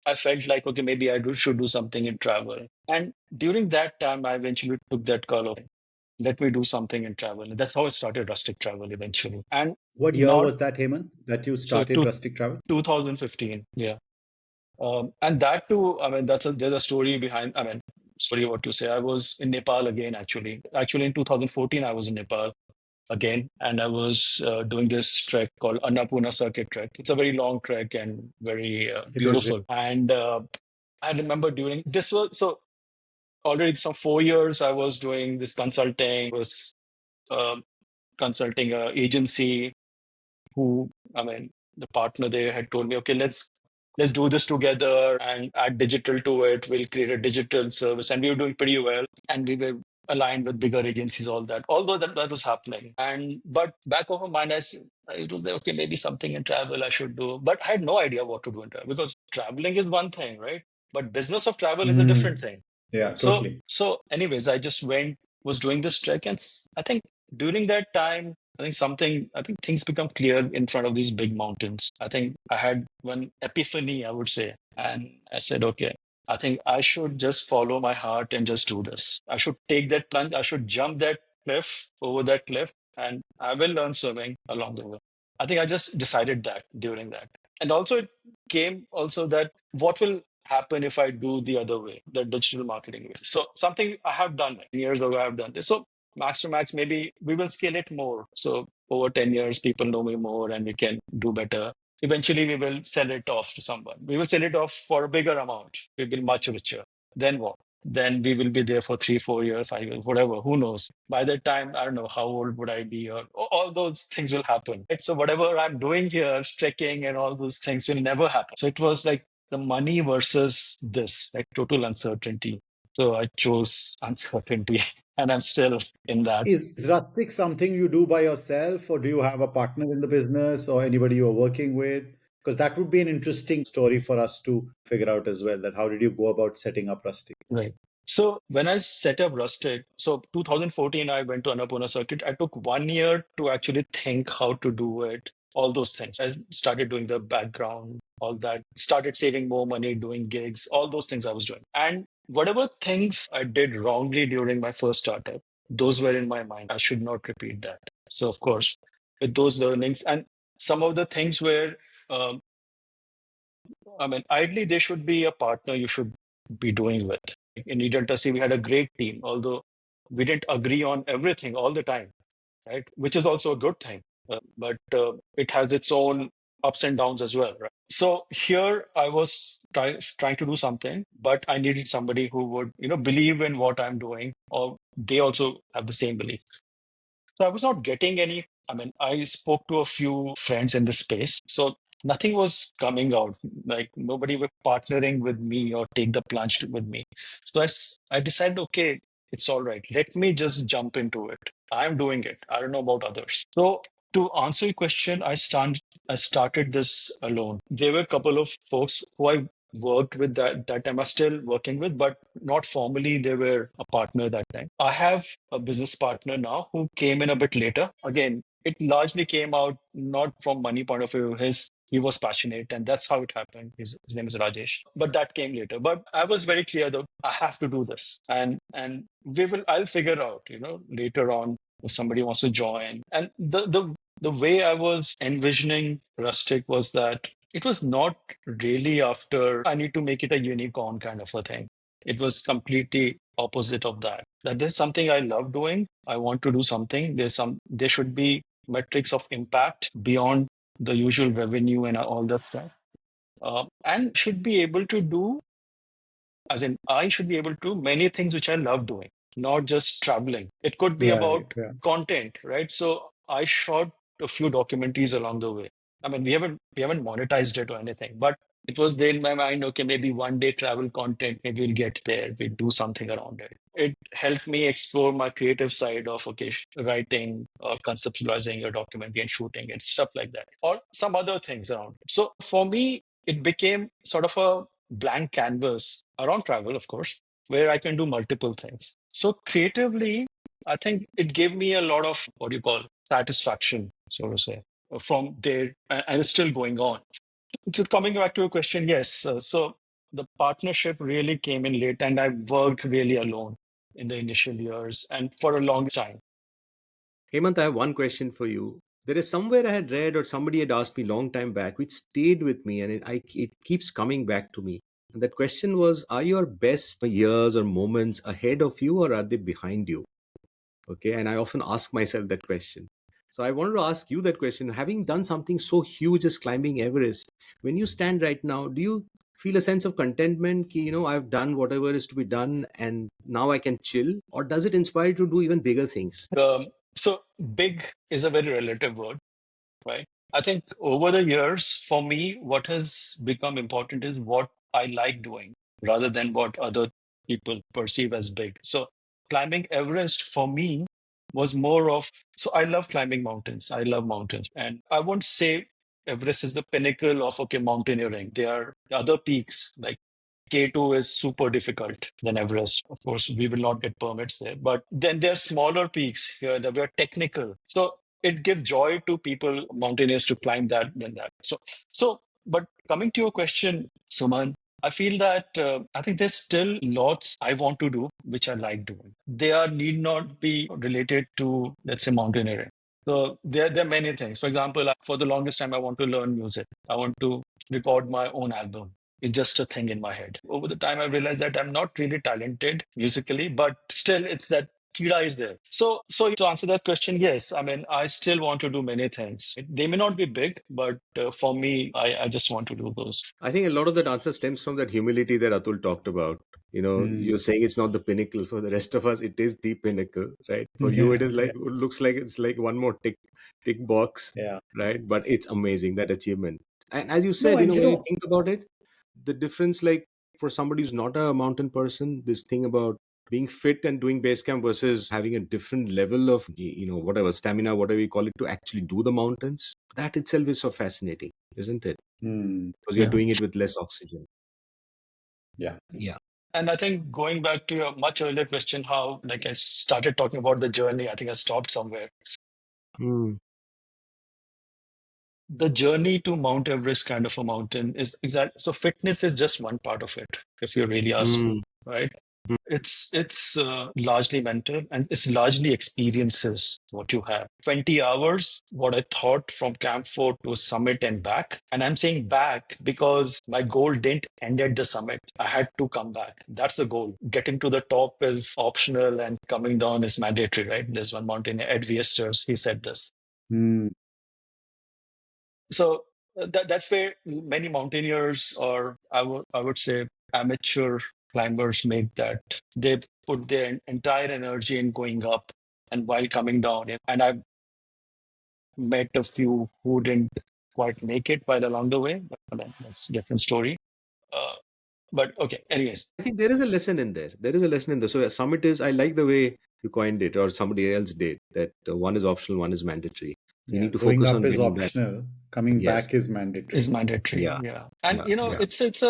I felt like, okay, maybe should do something in travel. And during that time, I eventually took that call of, let me do something in travel. And that's how I started Rustic Travel eventually. And What year not was that, Hemant, that you so started to Rustic Travel? 2015. Yeah. And that too, I mean, there's a story behind, I mean, story what to say. I was in Nepal again, actually. Actually, in 2014, I was in Nepal again, and I was doing this trek called Annapurna Circuit Trek. It's a very long trek and very It was beautiful. And I remember doing this was so already some 4 years I was doing this consulting, was uh, consulting a agency who, I mean, the partner there had told me, okay, let's do this together and add digital to it. We'll create a digital service, and we were doing pretty well, and we were aligned with bigger agencies, all that. Although that was happening, and but back of my mind, it was like, okay, maybe something in travel I should do, but I had no idea what to do in travel because traveling is one thing, right? But business of travel is a different Mm, thing. yeah, So, totally. so anyways, I just was doing this trek, and I think during that time, I think things become clear in front of these big mountains. I think I had one epiphany, I would say, and I said, okay, I think I should just follow my heart and just do this. I should take that plunge. I should jump that cliff, over that cliff, and I will learn swimming along the way. I think I just decided that during that. And also, it came also that what will happen if I do the other way, the digital marketing way. So something I have done like years ago, I have done this. So max to max, maybe we will scale it more. So over 10 years, people know me more and we can do better. Eventually, we will sell it off to someone. We will sell it off for a bigger amount. We'll be much richer. Then what? Then we will be there for 3, 4 years, 5 years, whatever. Who knows? By that time, I don't know how old would I be, or all those things will happen. Right? So whatever I'm doing here, trekking and all those things will never happen. So it was like the money versus this, like total uncertainty. So I chose uncertainty, and I'm still in that. Is Rustic something you do by yourself, or do you have a partner in the business or anybody you're working with? Because that would be an interesting story for us to figure out as well. That how did you go about setting up Rustic? Right. So when I set up Rustic, so 2014, I went to Annapurna Circuit. I took 1 year to actually think how to do it, all those things. I started doing the background, all that, started saving more money, doing gigs, all those things I was doing. And whatever things I did wrongly during my first startup, those were in my mind. I should not repeat that. So, of course, with those learnings and some of the things where, um, I mean, ideally, there should be a partner you should be doing with. In Delta, we had a great team, although we didn't agree on everything all the time, right? Which is also a good thing, but it has its own ups and downs as well, right? So here I was trying to do something, but I needed somebody who would, believe in what I'm doing, or they also have the same belief. So I was not getting any. I mean, I spoke to a few friends in the space. So nothing was coming out. Like nobody was partnering with me or take the plunge with me. So I decided, okay, it's all right. Let me just jump into it. I'm doing it. I don't know about others. So to answer your question, I started this alone. There were a couple of folks who I worked with that time are still working with, but not formally. They were a partner that time. I have a business partner now who came in a bit later. Again, it largely came out not from money point of view. He was passionate, and that's how it happened. His name is Rajesh, but that came later. But I was very clear that I have to do this, and I'll figure out, later on if somebody wants to join. And the way I was envisioning Rustic was that it was not really after I need to make it a unicorn kind of a thing. It was completely opposite of that. That there's something I love doing. I want to do something. There should be metrics of impact beyond the usual revenue and all that stuff. And should be able to do, as in, I should be able to do many things which I love doing, not just traveling. It could be Right. about Yeah. content, right? So I shot a few documentaries along the way. I mean, we haven't monetized it or anything, but it was there in my mind. Okay, maybe one day travel content, maybe we'll get there. We'll do something around it. It helped me explore my creative side of writing or conceptualizing a documentary and shooting it, stuff like that, or some other things around it. So for me, it became sort of a blank canvas around travel, of course, where I can do multiple things. So creatively, I think it gave me a lot of what you call satisfaction, so to say, from there, and it's still going on. So coming back to your question, yes. So the partnership really came in late, and I worked really alone in the initial years and for a long time. Hemant, I have one question for you. There is somewhere I had read or somebody had asked me long time back, which stayed with me and it keeps coming back to me. And that question was, are your best years or moments ahead of you or are they behind you? Okay. And I often ask myself that question. So I wanted to ask you that question. Having done something so huge as climbing Everest, when you stand right now, do you feel a sense of contentment? I've done whatever is to be done and now I can chill? Or does it inspire you to do even bigger things? So big is a very relative word, right? I think over the years, for me, what has become important is what I like doing rather than what other people perceive as big. So climbing Everest for me was more of, so I love climbing mountains. I love mountains. And I won't say Everest is the pinnacle of, okay, mountaineering. There are other peaks like K2 is super difficult than Everest. Of course, we will not get permits there. But then there are smaller peaks here that were technical. So it gives joy to people, mountaineers, to climb that than that. But coming to your question, Suman, I feel that I think there's still lots I want to do, which I like doing. They are need not be related to, let's say, mountaineering. So there are many things. For example, for the longest time, I want to learn music. I want to record my own album. It's just a thing in my head. Over the time, I realized that I'm not really talented musically, but still, it's that Kira is there. So to answer that question, yes, I mean, I still want to do many things. They may not be big, but for me, I just want to do those. I think a lot of that answer stems from that humility that Atul talked about. Mm. You're saying it's not the pinnacle. For the rest of us, it is the pinnacle, right? For you, Yeah, it is yeah, like, it looks like it's like one more tick box, yeah. right? But it's amazing, that achievement. And as you No, said, and when you think about it, the difference, like for somebody who's not a mountain person, this thing about being fit and doing base camp versus having a different level of, whatever stamina, whatever you call it, to actually do the mountains, that itself is so fascinating, isn't it? mm, Because you're Yeah. doing it with less oxygen. yeah. Yeah. And I think going back to your much earlier question, how like I started talking about the journey, I think I stopped somewhere. Mm, The journey to Mount Everest kind of a mountain is exact. So fitness is just one part of it, if you really ask me, mm, right? mm, It's largely mental and it's largely experiences what you have. 20 hours, what I thought from Camp 4 to summit and back. And I'm saying back because my goal didn't end at the summit. I had to come back. That's the goal. Getting to the top is optional and coming down is mandatory, right? There's one mountain, Ed Viesters, he said this. Mm, So that's where many mountaineers, or I would say amateur climbers, make that. They put their entire energy in going up and while coming down. And I've met a few who didn't quite make it while along the way, but that's a different story. Uh, but okay, anyways, I think there is a lesson in there. There is a lesson in there. So a summit is, I like the way you coined it, or somebody else did, that one is optional, one is mandatory. You yeah. need to Going focus up on is getting that. optional. Coming Yes. back is is mandatory. mandatory. Yeah. Yeah. And Yeah. Yeah. it's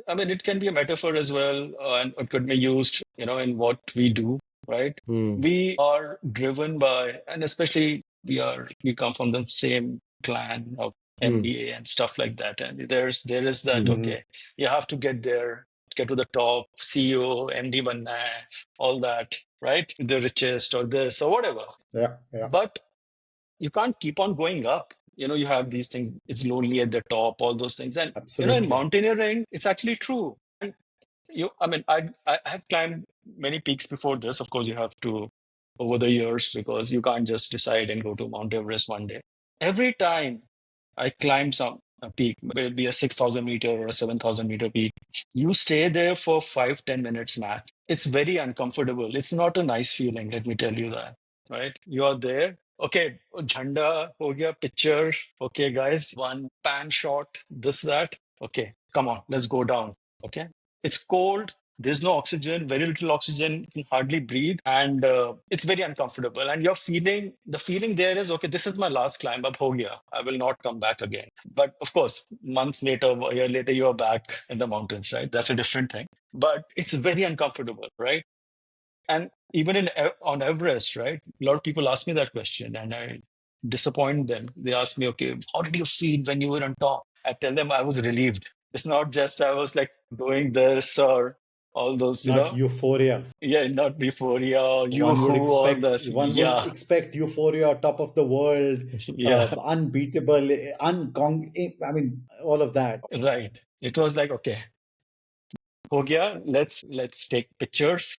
I mean, it can be a metaphor as well, and it could be used, in what we do, right? Mm, We are driven by, and especially we come from the same clan of mm, MBA and stuff like that. And there is that, mm, Hmm. okay, you have to get there, get to the top, CEO, MD banna hai, all that, right? The richest or this or whatever. Yeah, yeah. But you can't keep on going up. You have these things, it's lonely at the top, all those things. And, in Absolutely. mountaineering, it's actually true. And I mean, I have climbed many peaks before this. Of course, you have to over the years because you can't just decide and go to Mount Everest one day. Every time I climb a peak, whether it be a 6,000 meter or a 7,000 meter peak, you stay there for 5-10 minutes max. It's very uncomfortable. It's not a nice feeling, let me tell you that. Right? You are there. Okay, Jhanda, ho gaya, picture. Okay, guys, one pan shot, this, that. Okay, come on, let's go down. Okay. It's cold. There's no oxygen, very little oxygen. You can hardly breathe, and it's very uncomfortable. And the feeling there is, okay, this is my last climb up. Ho gaya. I will not come back again. But of course, months later, a year later, you are back in the mountains, right? That's a different thing. But it's very uncomfortable, right? And even on Everest, right? A lot of people ask me that question, and I disappoint them. They ask me, okay, how did you feel when you were on top? I tell them I was relieved. It's not just I was like doing this or all those, Not euphoria. yeah, not euphoria, yoo-hoo, all this. One would Yeah, expect euphoria, top of the world, yeah, unbeatable, I mean, all of that. right. It was like, okay, ho gaya, let's take pictures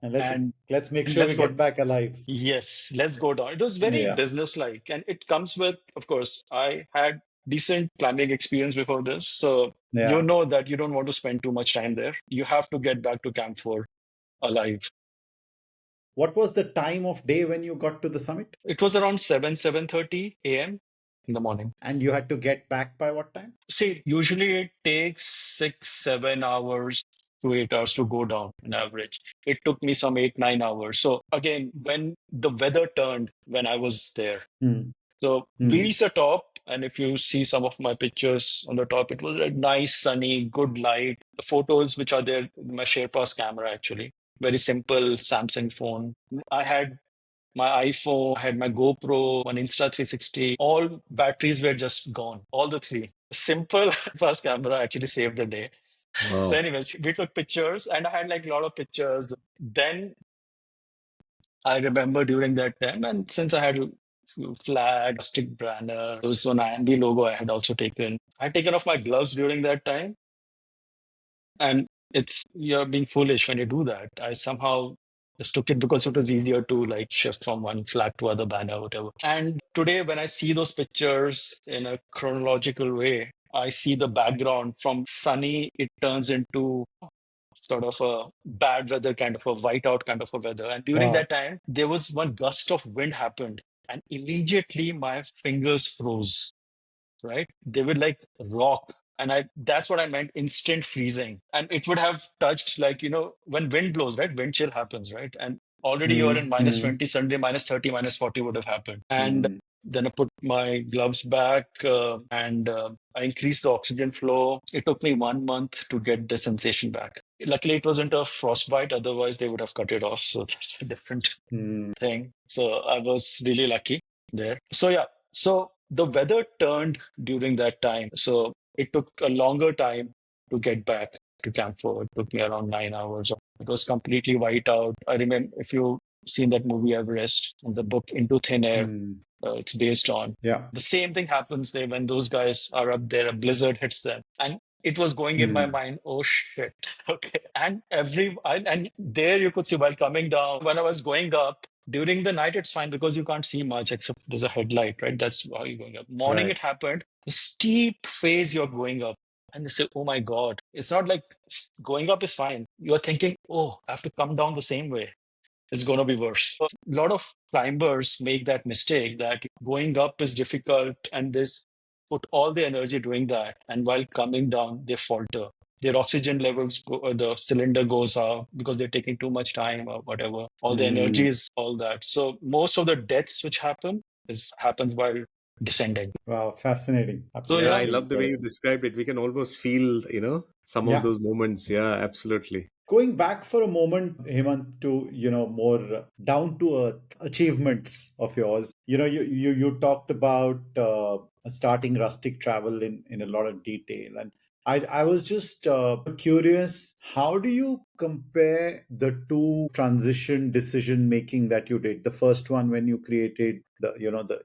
And and let's make sure we let's go. get back alive. Yes, let's go down. It was very Yeah, business-like, and it comes with, of course, I had decent climbing experience before this, so you yeah. know that you don't want to spend too much time there. You have to get back to Camp 4 alive. What was the time of day when you got to the summit? It was around 7:30 a.m. in the morning. And you had to get back by what time? See, usually it takes 6-7 hours to 8 hours to go down on average. It took me some 8-9 hours. So again, when the weather turned when I was there, Hmm. so we Hmm. reached the top, and if you see some of my pictures on the top, it was like nice, sunny, good light. The photos which are there, my Sherpa's camera actually, very simple Samsung phone. I had my iPhone, I had my GoPro, one Insta 360. All batteries were just gone, all the three. Simple first camera actually saved the day. So, wow. anyways, we took pictures, and I had like a lot of pictures. Then I remember during that time, and since I had a few flags, stick banner, there was one IMB logo I had also taken. I had taken off my gloves during that time, and you're being foolish when you do that. I somehow Just took it because it was easier to like shift from one flag to other banner, whatever. And today, when I see those pictures in a chronological way, I see the background from sunny, it turns into sort of a bad weather, kind of a whiteout kind of a weather. And during Wow. that time, there was one gust of wind happened, and immediately my fingers froze, right? They would like rock. And that's what I meant, instant freezing. And it would have touched like, when wind blows, right? Wind chill happens, right? And already you're in minus Mm-hmm. 20, suddenly minus 30, minus 40 would have happened. And Mm-hmm. then I put my gloves back and I increased the oxygen flow. It took me 1 month to get the sensation back. Luckily, it wasn't a frostbite. Otherwise, they would have cut it off. So that's a different thing. So I was really lucky there. So yeah, so the weather turned during that time. So it took a longer time to get back to Camp 4. It took me around 9 hours. It was completely white out. I remember if you've seen that movie Everest and the book Into Thin Air, Mm-hmm. it's based on. Yeah. The same thing happens there when those guys are up there, a blizzard hits them. And it was going in my mind, oh shit. Okay. And there you could see while coming down, when I was going up, during the night, it's fine because you can't see much except there's a headlight, right? That's why you're going up. Morning, Right. it happened. The steep phase you're going up. And they say, oh my God. It's not like going up is fine. You're thinking, oh, I have to come down the same way. It's going to be worse. A lot of climbers make that mistake that going up is difficult and this put all the energy doing that. And while coming down, they falter. Their oxygen levels go, or the cylinder goes out because they're taking too much time or whatever. All the Mm. energy is all that. So most of the deaths which happens while descending. Wow, fascinating. So Yeah, yeah, I Absolutely love the way you incredible. described it. We can almost feel, some of Yeah. those moments. Yeah, absolutely. Going back for a moment, Hemant, to more down to earth achievements of yours. You talked about starting Rustic Travel in a lot of detail, and I was just curious. How do you compare the two transition decision making that you did? The first one when you created the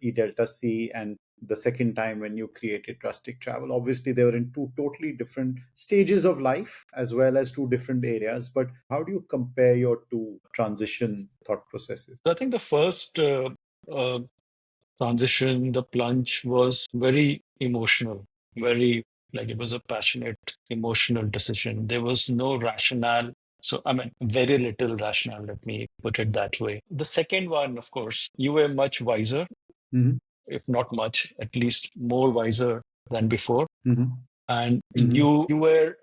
E Delta C, and the second time when you created Rustic Travel. Obviously, they were in two totally different stages of life as well as two different areas. But how do you compare your two transition thought processes? so I think the first uh, transition, the plunge was very emotional, very like it was a passionate, emotional decision. There was no rationale. So, I mean, very little rationale, let me put it that way. The second one, of course, you were much wiser, Mm-hmm. if not much, at least more wiser than before. Mm-hmm. And Mm-hmm. you were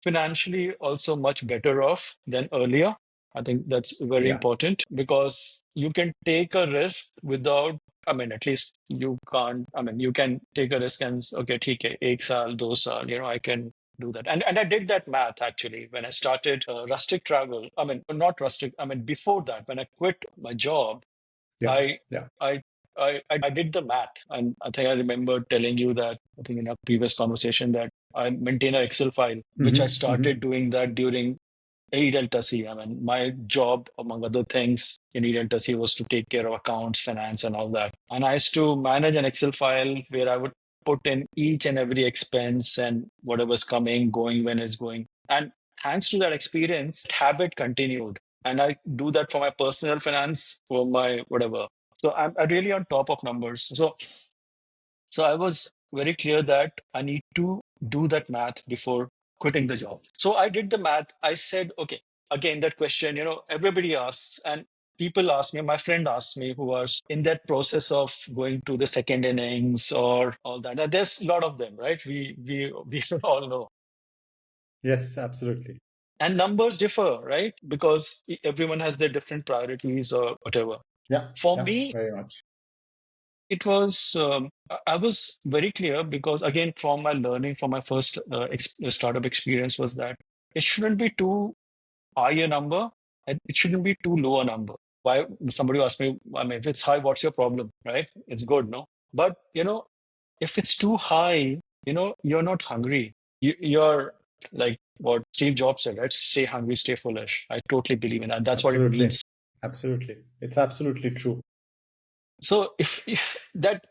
financially also much better off than earlier. I think that's very Yeah. important because you can take a risk without, I mean, at least you can't, I mean, you can take a risk and, okay, ठीक है, एक साल, 2 साल, I can do that. And I did that math actually when I started Rustic Travel. I mean, not Rustic, I mean, before that, when I quit my job, Yeah. I Yeah. I did the math, and I think I remember telling you that I think in a previous conversation that I maintain an Excel file, which I Mm-hmm. Mm-hmm. started doing that during E Delta C. I mean, my job, among other things, in E Delta C was to take care of accounts, finance, and all that. And I used to manage an Excel file where I would put in each and every expense and whatever's coming, going, when it's going. And thanks to that experience, that habit continued. And I do that for my personal finance, for my whatever. So I'm really on top of numbers. So I was very clear that I need to do that math before quitting the job. So I did the math. I said, okay, again, that question, everybody asks, and people ask me, my friend asked me who was in that process of going to the second innings or all that. And there's a lot of them, right? We all know. Yes, absolutely. And numbers differ, right? Because everyone has their different priorities or whatever. Yeah. For Yeah. me, Very much. it was, I was very clear because, again, from my learning, from my first startup experience, was that it shouldn't be too high a number and it shouldn't be too low a number. Why somebody asked me, I mean, if it's high, what's your problem, right? It's good, no? But, if it's too high, you're not hungry. You're like what Steve Jobs said, right? Stay hungry, stay foolish. I totally believe in that. That's what it Absolutely. means. Absolutely. It's absolutely true. So if that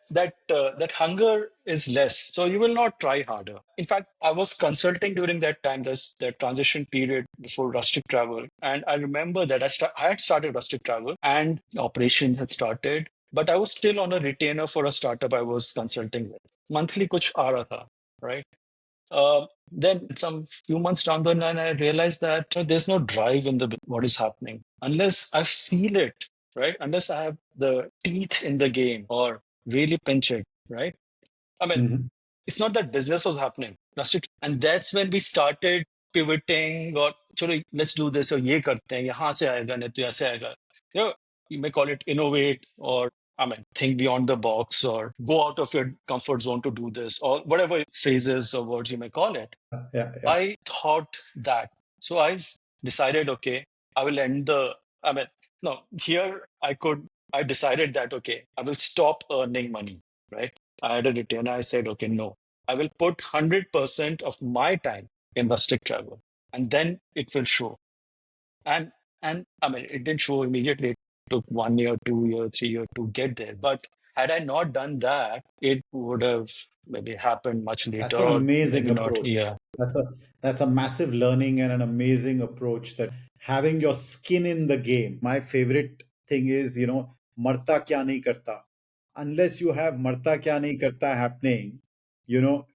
hunger is less, so you will not try harder. In fact, I was consulting during that time, this that transition period before Rustic Travel, and I remember that I had started Rustic Travel and operations had started, but I was still on a retainer for a startup I was consulting with. Monthly kuch aa raha tha, right? Then some few months down the line, I realized that there's no drive in the what is happening unless I feel it, right? Unless I have the teeth in the game or really pinch it, right? I mean, Mhm. it's not that business was happening. And that's when we started pivoting or chalo, let's do this or ye karte hain, yahan se aayega, nahi to aise aayega. You know, you may call it innovate or I mean, think beyond the box or go out of your comfort zone to do this or whatever phrases or words you may call it. Yeah, yeah. I thought that. So decided, okay, I will end the, I mean, no, here I decided that, okay, I will stop earning money, right? I had a retainer. I said, okay, no, I will put 100% of my time in Rustic Travel and then it will show. And, and I mean, it didn't show immediately. It took 1 year, 2 year, 3 year to get there. But had I not done that, it would have maybe happened much later That's an or amazing maybe not. approach. Yeah. That's a massive learning and an amazing approach, that having your skin in the game. My favorite thing is, marta kya nahi karta. Unless you have marta kya nahi karta happening, you know,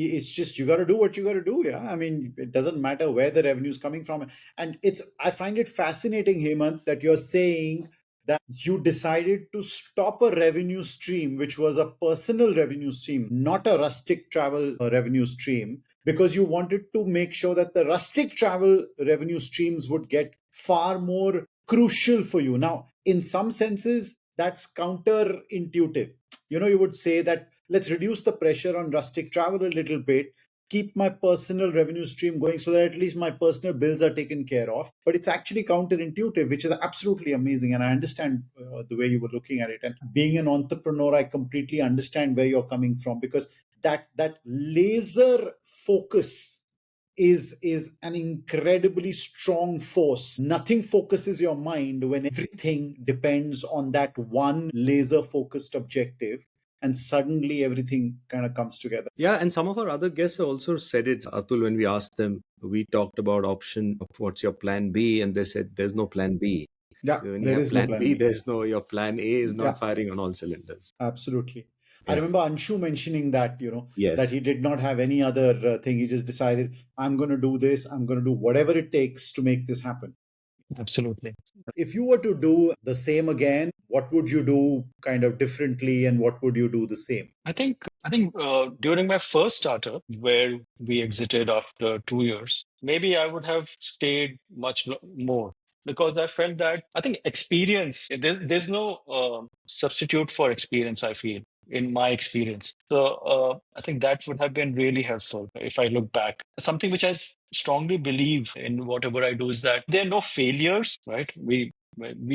it's just you got to do what you got to do. Yeah, I mean, it doesn't matter where the revenue is coming from. And I find it fascinating, Hemant, that you're saying that you decided to stop a revenue stream which was a personal revenue stream, not a Rustic Travel revenue stream, because you wanted to make sure that the Rustic Travel revenue streams would get far more crucial for you. Now, in some senses, that's counterintuitive. You would say that let's reduce the pressure on Rustic Travel a little bit, keep my personal revenue stream going so that at least my personal bills are taken care of. But it's actually counterintuitive, which is absolutely amazing. And I understand the way you were looking at it. And being an entrepreneur, I completely understand where you're coming from, because that laser focus is an incredibly strong force. Nothing focuses your mind when everything depends on that one laser focused objective, and suddenly everything kind of comes together. Yeah, and some of our other guests also said it, Atul, when we asked them, we talked about option of what's your plan B, and they said there's no plan B. Yeah, When you there have is no plan plan B, B. there's no, your plan A is not Yeah, firing on all cylinders. absolutely. I Yeah. remember Anshu mentioning that, that Yes. he did not have any other thing. He just decided, I'm going to do this, I'm going to do whatever it takes to make this happen. Absolutely. If you were to do the same again, what would you do kind of differently, and what would you do the same? I think during my first startup, where we exited after 2 years, maybe I would have stayed more because I felt that I think experience. There's no substitute for experience. I feel in my experience. So I think that would have been really helpful if I look back. Something which strongly believe in whatever I do is that there are no failures. Right? We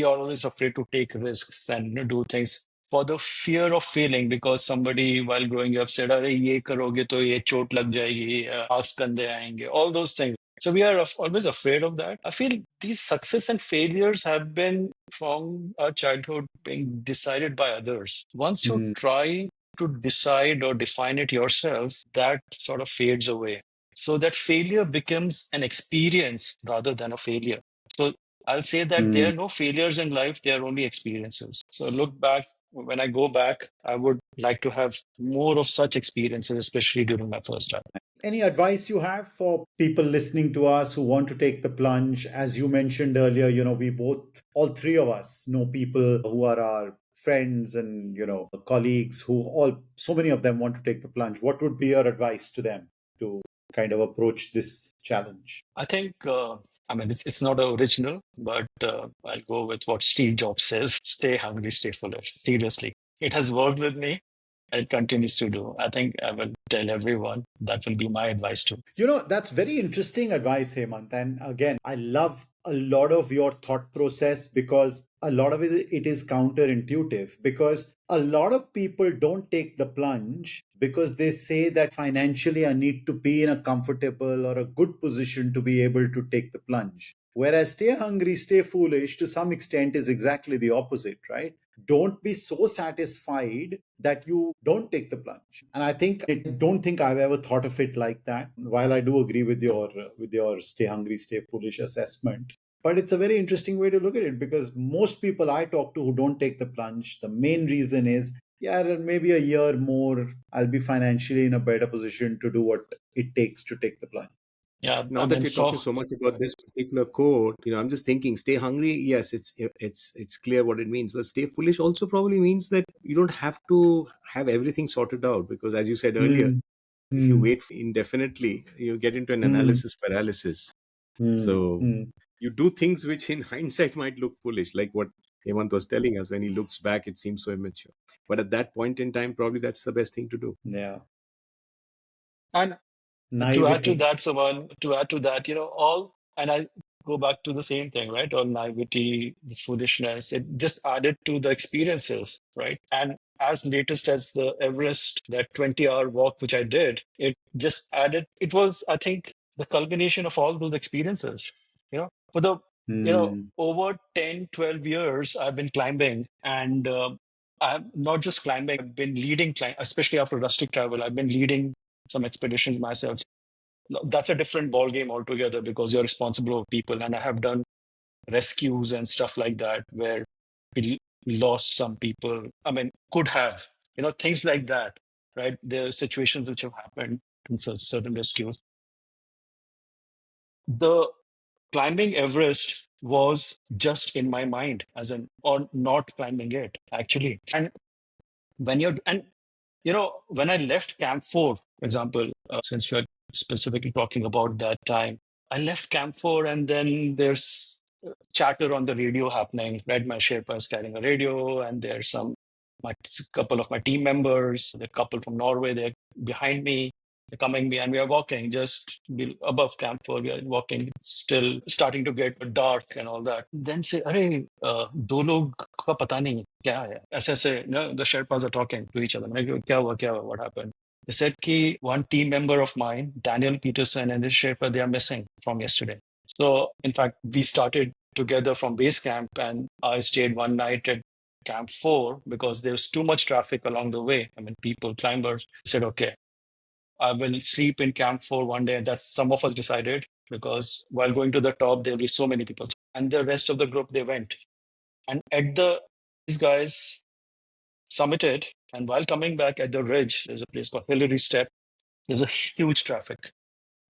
are always afraid to take risks and do things for the fear of failing because somebody while growing up said, "अरे ये करोगे तो ये चोट लग जाएगी, आंख कंधे आएंगे," all those things. So we are always afraid of that. I feel these success and failures have been from our childhood being decided by others. Once you Mhm. try to decide or define it yourselves, that sort of fades away. So that failure becomes an experience rather than a failure. So I'll say that there Mm. are no failures in life, there are only experiences. So look back, when I go back, I would like to have more of such experiences, especially during my first time. Any advice you have for people listening to us who want to take the plunge? As you mentioned earlier, we both, all three of us, know people who are our friends and, colleagues who so many of them want to take the plunge. What would be your advice to them to kind of approach this challenge? I think, I mean, it's not original, but I'll go with what Steve Jobs says: stay hungry, stay foolish. Seriously, it has worked with me. It continues to do. I think I will tell everyone that will be my advice too. That's very interesting advice, Hemant. And again, I love a lot of your thought process, because a lot of it is counterintuitive, because a lot of people don't take the plunge because they say that financially I need to be in a comfortable or a good position to be able to take the plunge. Whereas stay hungry, stay foolish to some extent is exactly the opposite, right? Don't be so satisfied that you don't take the plunge. And I don't think I've ever thought of it like that. While I do agree with your stay hungry, stay foolish assessment, but it's a very interesting way to look at it, because most people I talk to who don't take the plunge, the main reason is, yeah, maybe a year more, I'll be financially in a better position to do what it takes to take the plunge. Yeah, Now I that mean, we're so talking so much about this particular quote, I'm just thinking, stay hungry. Yes, it's clear what it means, but stay foolish also probably means that you don't have to have everything sorted out, because as you said earlier, Mm, if you mm, wait indefinitely, you get into an mm, analysis paralysis. mm, So mm. you do things which in hindsight might look foolish, like what Hemant was telling us. When he looks back, it seems so immature. But at that point in time, probably that's the best thing to do. Yeah. and to add to Naivety. that, someone to add to that, all, and I go back to the same thing, right? All naivety, this foolishness, it just added to the experiences, right? And as latest as the Everest, that 20-hour walk which I did, it just added, it was, I think, the culmination of all those experiences. For the, Mm, over 10, 12 years, I've been climbing, and I'm not just climbing, I've been leading, especially after Rustic Travel, I've been leading some expeditions myself. That's a different ball game altogether, because you're responsible for people, and I have done rescues and stuff like that where we lost some people. I mean, could have, things like that, right? There are situations which have happened in certain rescues. The climbing Everest was just in my mind, as in, or not climbing it actually. And when I left Camp 4, for example, since we're specifically talking about that time, I left Camp 4, and then there's chatter on the radio happening, right? My Sherpa is carrying a radio, and there's my couple of my team members, the couple from Norway, they're behind me, they're coming me, and we are walking just above Camp 4. We are walking, it's still starting to get dark and all that. Then say, "Arey, दो लोग का पता नहीं क्या है?" ऐसे, the Sherpas are talking to each other. मैंने कहा, क्या हुआ, what happened? They said कि one team member of mine, Daniel Peterson, and his Sherpa, they are missing from yesterday. So, in fact, we started together from base camp, and I stayed one night at Camp 4 because there's too much traffic along the way. I mean, people, climbers said, okay, I will sleep in Camp 4 one day. That's some of us decided, because while going to the top, there'll be so many people. And the rest of the group, they went. And these guys summited. And while coming back at the ridge, there's a place called Hillary Step. There's a huge traffic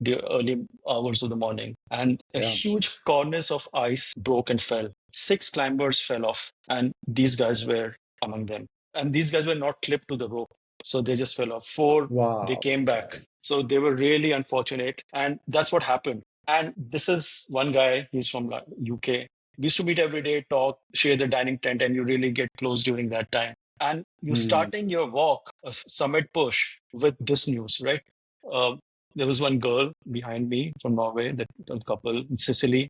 the early hours of the morning, and a yeah. huge cornice of ice broke and fell. 6 climbers fell off, and these guys were among them. And these guys were not clipped to the rope, so they just fell off. 4, they Wow. came back. So they were really unfortunate, and that's what happened. And this is one guy, he's from UK. We used to meet every day, talk, share the dining tent, and you really get close during that time. And you Mm, starting your walk, a summit push, with this news, right? Uh, there was one girl behind me from Norway, that couple in Sicily.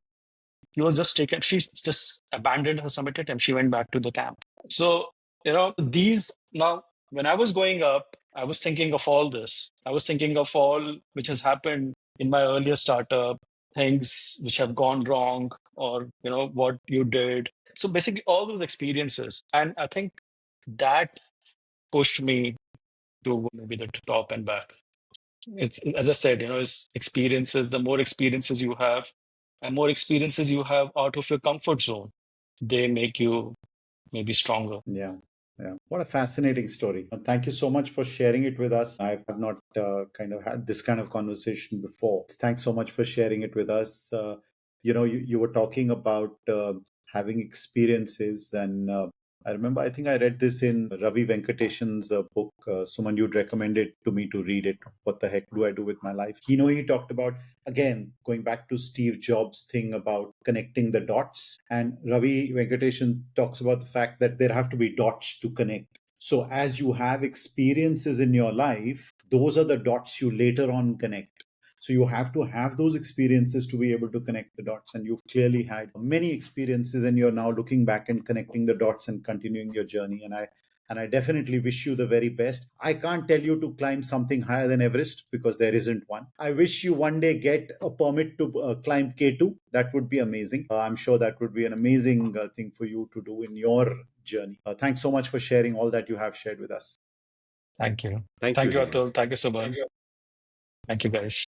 He was just taken, she just abandoned her summit attempt. She went back to the camp. So, now, when I was going up, I was thinking of all this. I was thinking of all which has happened in my earlier startup, things which have gone wrong, or, what you did. So basically, all those experiences. And I think that pushed me to maybe the top and back. It's, as I said, it's experiences. The more experiences you have, and more experiences you have out of your comfort zone, they make you maybe stronger. yeah. Yeah. What a fascinating story. Thank you so much for sharing it with us. I've not kind of had this kind of conversation before. Thanks so much for sharing it with us. You were talking about having experiences, and I remember, I think I read this in Ravi Venkateshan's book. Suman, you'd recommended to me to read it. What the heck do I do with my life? He talked about, again, going back to Steve Jobs' thing about connecting the dots. And Ravi Venkateshan talks about the fact that there have to be dots to connect. So as you have experiences in your life, those are the dots you later on connect. So you have to have those experiences to be able to connect the dots. And you've clearly had many experiences, and you're now looking back and connecting the dots and continuing your journey. And And I definitely wish you the very best. I can't tell you to climb something higher than Everest because there isn't one. I wish you one day get a permit to climb K2. That would be amazing. I'm sure that would be an amazing thing for you to do in your journey. Thanks so much for sharing all that you have shared with us. Thank you. Thank you, Thank you, Hemant. Atul. Thank you, Suman. Thank you, guys.